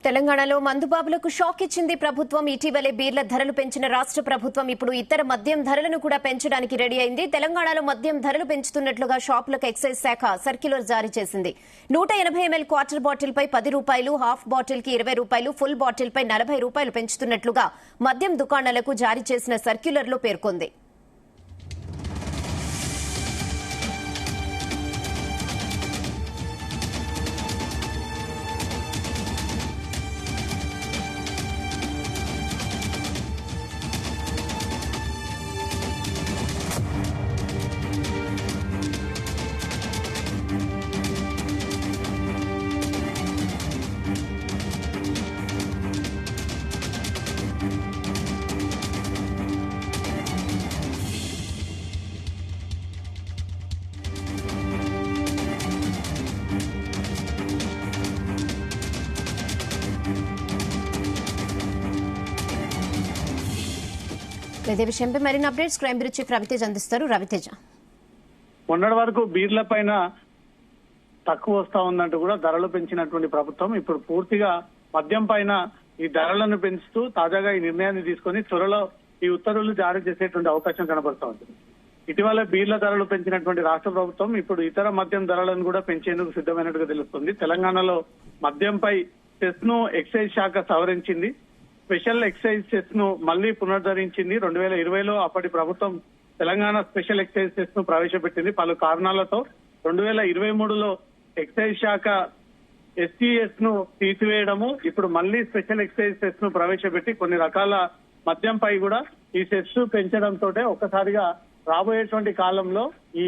తెలంగాణలో మందుబాబులకు షాక్ ఇచ్చింది ప్రభుత్వం. ఇటీవలే బీర్ల ధరలు పెంచిన రాష్ట్ర ప్రభుత్వం ఇప్పుడు ఇతర మద్యం ధరలను కూడా పెంచడానికి రెడీ అయింది. తెలంగాణలో మద్యం ధరలు పెంచుతున్నట్లుగా షాపులకు ఎక్సైజ్ శాఖ సర్క్యులర్ జారీ చేసింది. 180 ml క్వార్టర్ బాటిల్ పై ₹10, హాఫ్ బాటిల్ కి ₹20, ఫుల్ బాటిల్ పై ₹40 పెంచుతున్నట్లుగా మద్యం దుకాణాలకు జారీ చేసిన సర్క్యులర్ లో పేర్కొంది. ఇదే విషయంపై మరిన్ని updates crime bureau chief Raviteja అందిస్తారు. రవితేజ, మొన్నటి వరకు బీర్ల పైన తక్కువ వస్తా ఉందంటూ కూడా ధరలు పెంచినటువంటి ప్రభుత్వం ఇప్పుడు పూర్తిగా మద్యం పైన ఈ ధరలను పెంచుతూ తాజాగా ఈ నిర్ణయాన్ని తీసుకుని త్వరలో ఈ ఉత్తర్వులు జారీ చేసేటువంటి అవకాశం కనబడుతూ ఉంది. ఇటీవల బీర్ల ధరలు పెంచినటువంటి రాష్ట్ర ప్రభుత్వం ఇప్పుడు ఇతర మద్యం ధరలను కూడా పెంచేందుకు సిద్ధమైనట్టుగా తెలుస్తుంది. తెలంగాణలో మద్యంపై సెస్ ను ఎక్సైజ్ శాఖ సవరించింది. స్పెషల్ ఎక్సైజ్ సెస్ ను మళ్లీ పునరుద్ధరించింది. 2020లో అప్పటి ప్రభుత్వం తెలంగాణ స్పెషల్ ఎక్సైజ్ సెస్ ను ప్రవేశపెట్టింది. పలు కారణాలతో 2023లో ఎక్సైజ్ శాఖ ఎస్టీఎస్ ను తీసివేయడము, ఇప్పుడు మళ్లీ స్పెషల్ ఎక్సైజ్ సెస్ ను ప్రవేశపెట్టి కొన్ని రకాల మద్యంపై కూడా ఈ సెస్ పెంచడంతో ఒక్కసారిగా రాబోయేటువంటి కాలంలో ఈ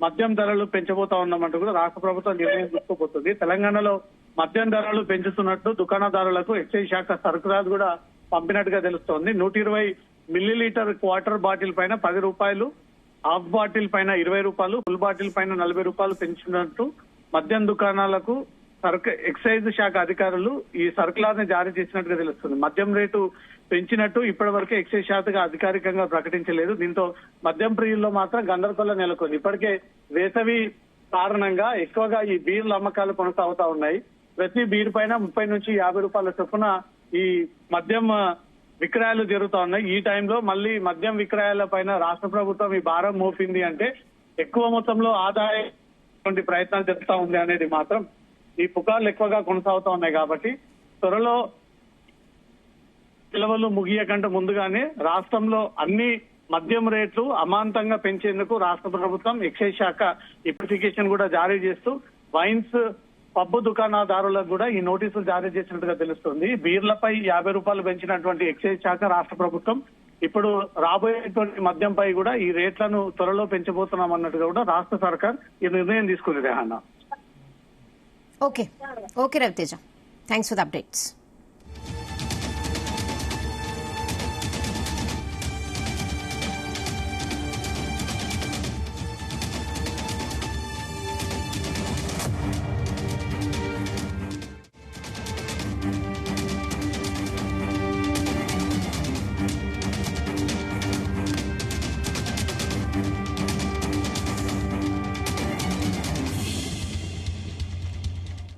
మద్యం ధరలు పెంచబోతా ఉన్నామంటూ కూడా రాష్ట్ర ప్రభుత్వం నిర్ణయం తీసుకోబోతుంది. తెలంగాణలో మద్యం ధరలు పెంచుతున్నట్టు దుకాణదారులకు ఎక్సైజ్ శాఖ సర్కులర్ కూడా పంపినట్టుగా తెలుస్తోంది. 120 మిల్లీలీటర్ క్వార్టర్ బాటిల్ పైన ₹10, హాఫ్ బాటిల్ పైన ₹20, ఫుల్ బాటిల్ పైన ₹40 పెంచుతున్నట్టు మద్యం దుకాణాలకు ఎక్సైజ్ శాఖ అధికారులు ఈ సర్కులర్ ని జారీ చేసినట్టుగా తెలుస్తుంది. మద్యం రేటు పెంచినట్టు ఇప్పటి వరకు ఎక్సైజ్ శాఖ అధికారికంగా ప్రకటించలేదు. దీంతో మద్యం ప్రియుల్లో మాత్రం గందరగోళం నెలకొంది. ఇప్పటికే వేసవి కారణంగా ఎక్కువగా ఈ బీర్ల అమ్మకాలు కొనసాగుతా ఉన్నాయి. ప్రతి బీర్ పైన ₹30 నుంచి ₹50 చొప్పున ఈ మద్యం విక్రయాలు జరుగుతా ఉన్నాయి. ఈ టైంలో మళ్ళీ మద్యం విక్రయాల పైన రాష్ట్ర ప్రభుత్వం ఈ భారం మోపింది అంటే ఎక్కువ మొత్తంలో ఆదాయ ప్రయత్నాలు జరుగుతా ఉంది అనేది మాత్రం ఈ పుకార్లు ఎక్కువగా కొనసాగుతా ఉన్నాయి. కాబట్టి త్వరలో సెలవులు ముగియకంటే ముందుగానే రాష్ట్రంలో అన్ని మద్యం రేట్లు అమాంతంగా పెంచేందుకు రాష్ట్ర ప్రభుత్వం ఎక్సైజ్ శాఖ నోటిఫికేషన్ కూడా జారీ చేస్తూ వైన్స్ పబ్బు దుకాణదారులకు కూడా ఈ నోటీసులు జారీ చేసినట్టుగా తెలుస్తుంది. బీర్లపై ₹50 పెంచినటువంటి ఎక్సైజ్ శాఖ రాష్ట్ర ప్రభుత్వం ఇప్పుడు రాబోయేటువంటి మద్యంపై కూడా ఈ రేట్లను త్వరలో పెంచబోతున్నాం అన్నట్టుగా కూడా రాష్ట్ర సర్కార్ ఈ నిర్ణయం తీసుకుంది. రేహన్నా. Okay Raviteja, thanks for the updates.